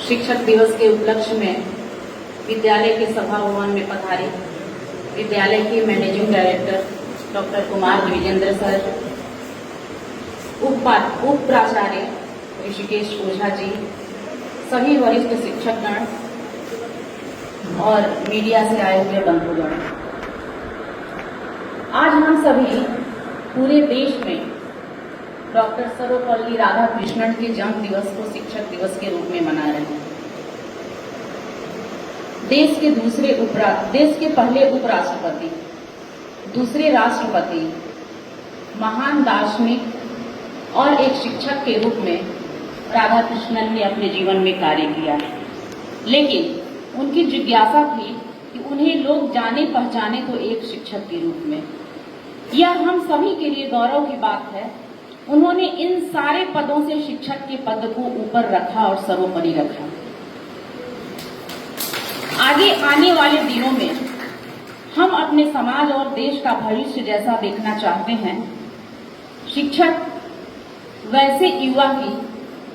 शिक्षक दिवस के उपलक्ष्य में विद्यालय के सभा भवन में पधारे विद्यालय के managing director doctor Kumar Dwijendra sir, उप प्राचार्य ऋषिकेश ओझा जी, सभी वरिष्ठ शिक्षकगण और मीडिया से आए हुए बंधुगण, आज हम सभी पूरे देश में डॉक्टर सर्वपल्ली राधाकृष्णन के जन्म दिवस को शिक्षक दिवस के रूप में मना रहे हैं। देश के पहले उपराष्ट्रपति, दूसरे राष्ट्रपति, महान दार्शनिक और एक शिक्षक के रूप में राधाकृष्णन ने अपने जीवन में कार्य किया है। लेकिन उनकी जिज्ञासा थी कि उन्हें लोग जाने पहचाने तो एक शिक्षक के रूप में। यह हम सभी के लिए गौरव की बात है। उन्होंने इन सारे पदों से शिक्षक के पद को ऊपर रखा और सर्वोपरि रखा। आगे आने वाले दिनों में हम अपने समाज और देश का भविष्य जैसा देखना चाहते हैं। शिक्षक वैसे युवा की,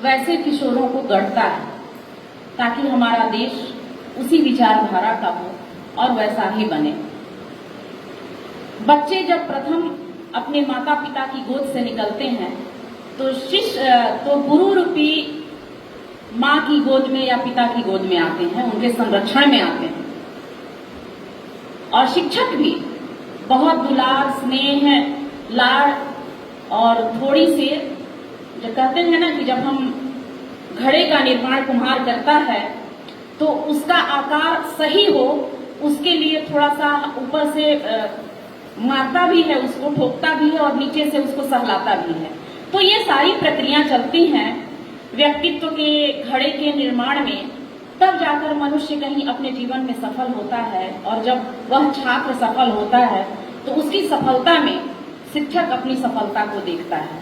वैसे किशोरों को गढ़ता है ताकि हमारा देश उसी विचारधारा का हो और वैसा ही बने। बच्चे जब प्रथम अपने माता पिता की गोद से निकलते हैं तो गुरु रूपी माँ की गोद में या पिता की गोद में आते हैं, उनके संरक्षण में आते हैं। और शिक्षक भी बहुत दुलार, स्नेह, लाड़ और थोड़ी सी, जो कहते हैं ना कि जब हम घड़े का निर्माण कुम्हार करता है तो उसका आकार सही हो, उसके लिए थोड़ा सा ऊपर से मारता भी है, उसको ठोकता भी है और नीचे से उसको सहलाता भी है। तो ये सारी प्रक्रिया चलती हैं व्यक्तित्व के घड़े के निर्माण में। तब जाकर मनुष्य कहीं अपने जीवन में सफल होता है, और जब वह छात्र सफल होता है तो उसकी सफलता में शिक्षक अपनी सफलता को देखता है।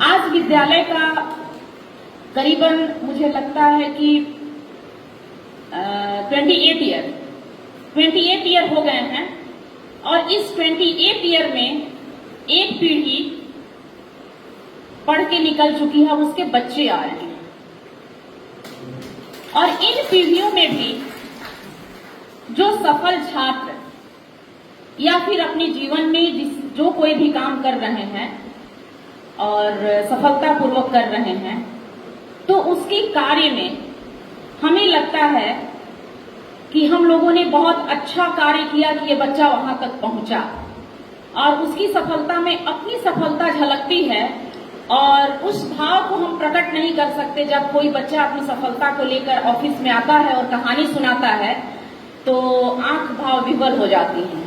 आज विद्यालय का करीबन मुझे लगता है कि 28 ईयर हो गए हैं, और इस 28 ईयर में एक पीढ़ी पढ़ के निकल चुकी है, उसके बच्चे आ रहे हैं। और इन पीढ़ियों में भी जो सफल छात्र या फिर अपने जीवन में जो कोई भी काम कर रहे हैं और सफलतापूर्वक कर रहे हैं, तो उसके कार्य में हमें लगता है कि हम लोगों ने बहुत अच्छा कार्य किया कि ये बच्चा वहां तक पहुंचा, और उसकी सफलता में अपनी सफलता झलकती है। और उस भाव को हम प्रकट नहीं कर सकते। जब कोई बच्चा अपनी सफलता को लेकर ऑफिस में आता है और कहानी सुनाता है तो आंख भाव विवल हो जाती हैं।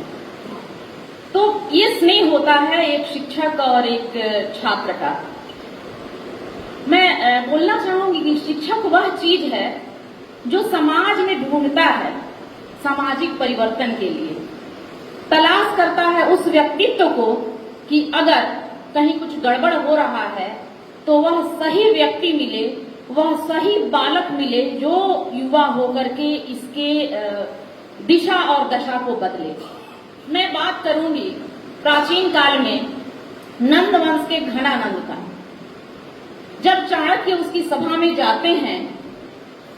तो ये स्नेह होता है एक शिक्षक और एक छात्र का। मैं बोलना चाहूंगी कि शिक्षक वह चीज है जो समाज में ढूंढता है, सामाजिक परिवर्तन के लिए तलाश करता है उस व्यक्तित्व को कि अगर कहीं कुछ गड़बड़ हो रहा है तो वह सही व्यक्ति मिले, वह सही बालक मिले जो युवा होकर के इसके दिशा और दशा को बदले। मैं बात करूंगी प्राचीन काल में नंद वंश के घनानंद का। जब चाणक्य उसकी सभा में जाते हैं,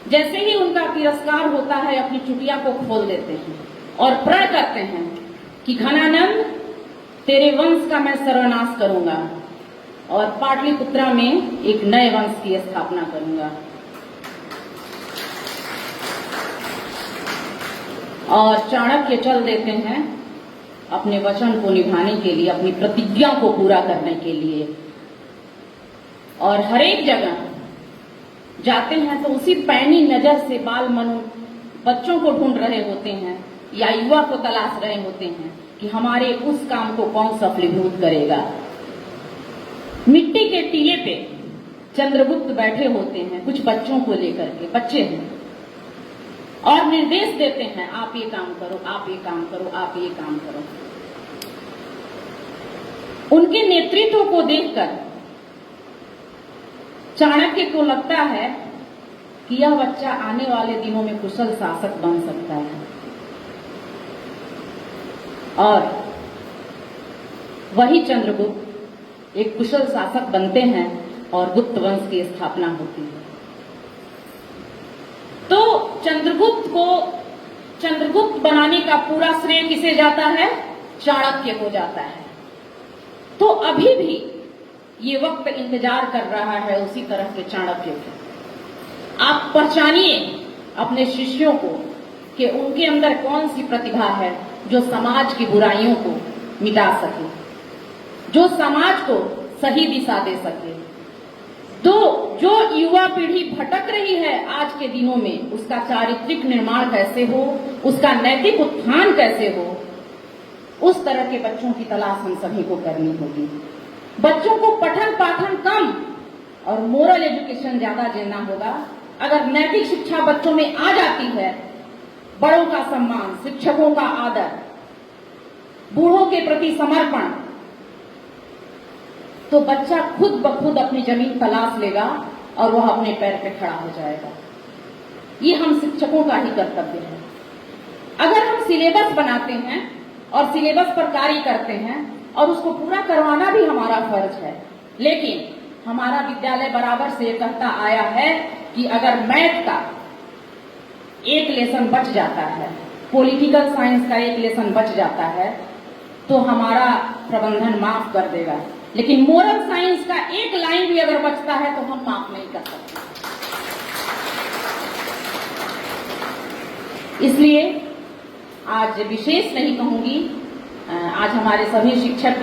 जैसे ही उनका तिरस्कार होता है अपनी चुटिया को खोल देते हैं और प्रण करते हैं कि घनानंद, तेरे वंश का मैं सर्वनाश करूंगा और पाटलिपुत्रा में एक नए वंश की स्थापना करूंगा। और चाणक्य चल देते हैं अपने वचन को निभाने के लिए, अपनी प्रतिज्ञा को पूरा करने के लिए। और हर एक जगह जाते हैं तो उसी पैनी नजर से बाल मनु बच्चों को ढूंढ रहे होते हैं या युवा को तलाश रहे होते हैं कि हमारे उस काम को कौन सफलीभूत करेगा। मिट्टी के टीले पे चंद्रगुप्त बैठे होते हैं कुछ बच्चों को लेकर के, बच्चे हैं, और निर्देश देते हैं, आप ये काम करो, आप ये काम करो, आप ये काम करो। उनके नेतृत्व को देखकर चाणक्य को लगता है कि यह बच्चा आने वाले दिनों में कुशल शासक बन सकता है। और वही चंद्रगुप्त एक कुशल शासक बनते हैं और गुप्त वंश की स्थापना होती है। तो चंद्रगुप्त बनाने का पूरा श्रेय किसे जाता है? चाणक्य को जाता है। तो अभी भी ये वक्त इंतजार कर रहा है उसी तरह के चाणक्य को। आप पहचानिए अपने शिष्यों को कि उनके अंदर कौन सी प्रतिभा है जो समाज की बुराइयों को मिटा सके, जो समाज को सही दिशा दे सके। तो जो युवा पीढ़ी भटक रही है आज के दिनों में, उसका चारित्रिक निर्माण कैसे हो, उसका नैतिक उत्थान कैसे हो, उस तरह के बच्चों की तलाश हम सभी को करनी होगी। बच्चों को पठन पाठन कम और मोरल एजुकेशन ज्यादा देना होगा। अगर नैतिक शिक्षा बच्चों में आ जाती है, बड़ों का सम्मान, शिक्षकों का आदर, बूढ़ों के प्रति समर्पण, तो बच्चा खुद ब खुद अपनी जमीन तलाश लेगा और वह अपने पैर पे खड़ा हो जाएगा। ये हम शिक्षकों का ही कर्तव्य है। अगर हम सिलेबस बनाते हैं और सिलेबस पर कार्य करते हैं और उसको पूरा करवाना भी हमारा फर्ज है, लेकिन हमारा विद्यालय बराबर से ये कहता आया है कि अगर मैथ का एक लेसन बच जाता है, पॉलिटिकल साइंस का एक लेसन बच जाता है, तो हमारा प्रबंधन माफ कर देगा, लेकिन मोरल साइंस का एक लाइन भी अगर बचता है तो हम माफ नहीं कर सकते। इसलिए आज विशेष नहीं कहूंगी, आज हमारे सभी शिक्षक